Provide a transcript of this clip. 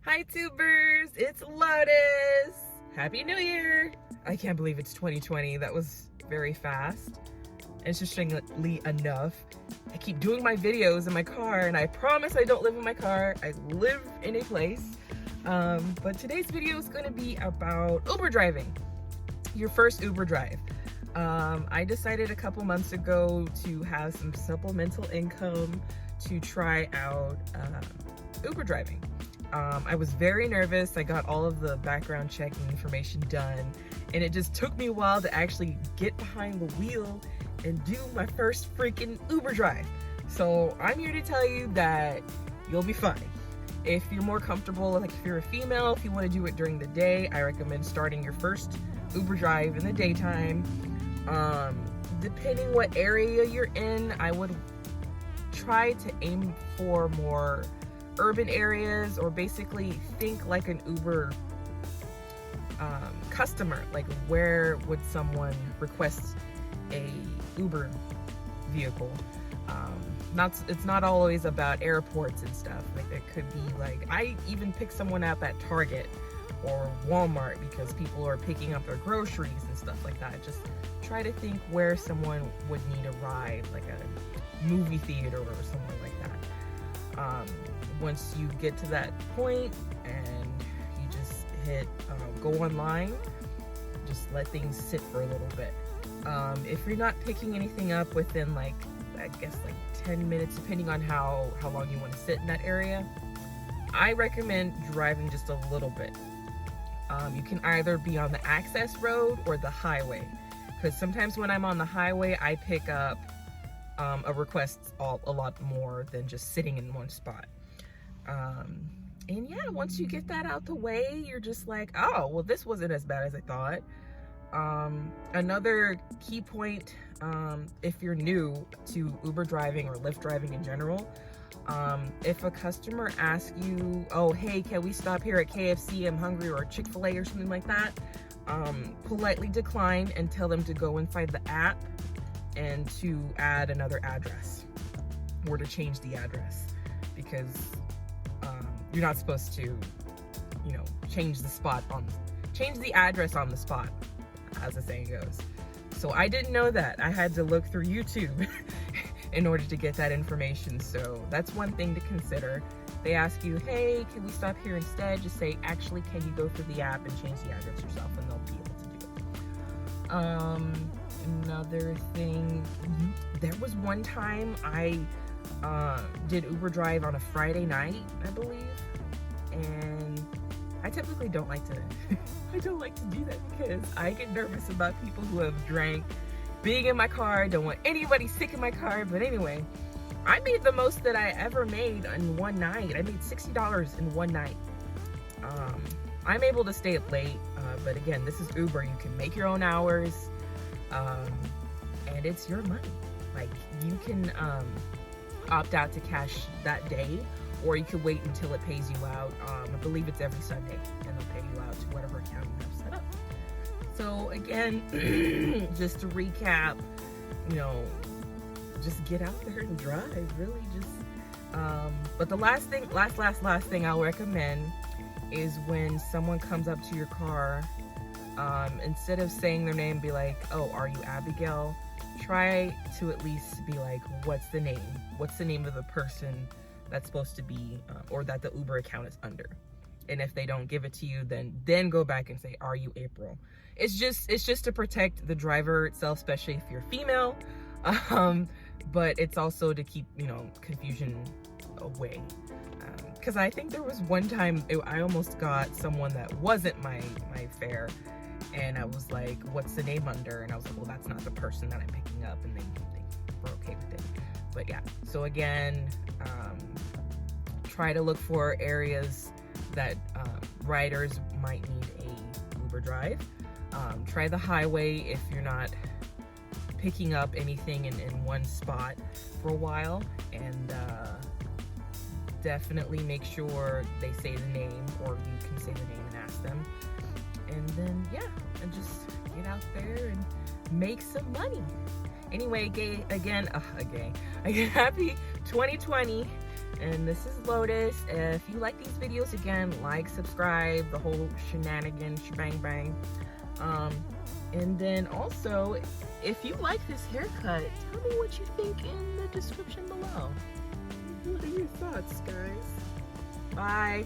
Hi tubers, it's Lotus. Happy New Year. I can't believe it's 2020. That was very fast. Interestingly enough, I keep doing my videos in my car and I promise I don't live in my car. I live in a place. But today's video is going to be about Uber driving. Your first Uber drive. I decided a couple months ago to have some supplemental income to try out Uber driving. I was very nervous. I got all of the background checking information done, and it just took me a while to actually get behind the wheel and do my first freaking Uber drive. So I'm here to tell you that you'll be fine. If you're more comfortable, like if you're a female, if you want to do it during the day, I recommend starting your first Uber drive in the daytime. Depending what area you're in, I would try to aim for more urban areas, or basically think like an Uber customer. Like, where would someone request a Uber vehicle? It's not always about airports and stuff. Like, it could be like, I even pick someone up at Target or Walmart because people are picking up their groceries and stuff like that. Just try to think where someone would need a ride, like a movie theater or somewhere like that. Once you get to that point and you just hit go online, just let things sit for a little bit. If you're not picking anything up within, like, I guess like 10 minutes, depending on how long you want to sit in that area, I recommend driving just a little bit. You can either be on the access road or the highway, because sometimes when I'm on the highway, I pick up a request a lot more than just sitting in one spot. And yeah, once you get that out the way, you're just like, oh, well, this wasn't as bad as I thought. Another key point, if you're new to Uber driving or Lyft driving in general, if a customer asks you, oh, hey, can we stop here at KFC, I'm hungry, or Chick-fil-A or something like that, politely decline and tell them to go inside the app and to add another address, or to change the address, because you're not supposed to, change the address on the spot, as the saying goes. So I didn't know that. I had to look through YouTube in order to get that information. So that's one thing to consider. They ask you, hey, can we stop here instead? Just say, actually, can you go through the app and change the address yourself, and they'll be able to do it. Another thing, there was one time I did Uber drive on a Friday night, I believe, and I typically don't like to I don't like to do that because I get nervous about people who have drank being in my car. I don't want anybody sick in my car. But anyway, I made the most that I ever made in one night. I made $60 in one night. I'm able to stay up late, but again, this is Uber. You can make your own hours, and it's your money. Like, you can opt out to cash that day, or you could wait until it pays you out. I believe it's every Sunday, and they'll pay you out to whatever account you have set up. So again, just to recap, just get out there and drive. Really, just. But the last thing I'll recommend is when someone comes up to your car, instead of saying their name, be like, "Oh, are you Abigail?" Try to at least be like, "What's the name? What's the name of the person that's supposed to be, or that the Uber account is under?" And if they don't give it to you, then go back and say, "Are you April?" It's just to protect the driver itself, especially if you're female. But it's also to keep, confusion away. Because I think there was one time I almost got someone that wasn't my fare, and I was like, "What's the name under?" And I was like, "Well, that's not the person that I'm picking up," and they were okay with it. But yeah, so again, try to look for areas that riders might need a Uber drive. Try the highway if you're not picking up anything in one spot for a while, and definitely make sure they say the name, or you can say the name and ask them. And then, yeah, and just get out there and make some money. Anyway, happy 2020, And this is Lotus. If you like these videos, again, like, subscribe, the whole shenanigan, shebang bang. And then also, if you like this haircut, tell me what you think in the description below. What are your thoughts, guys? Bye.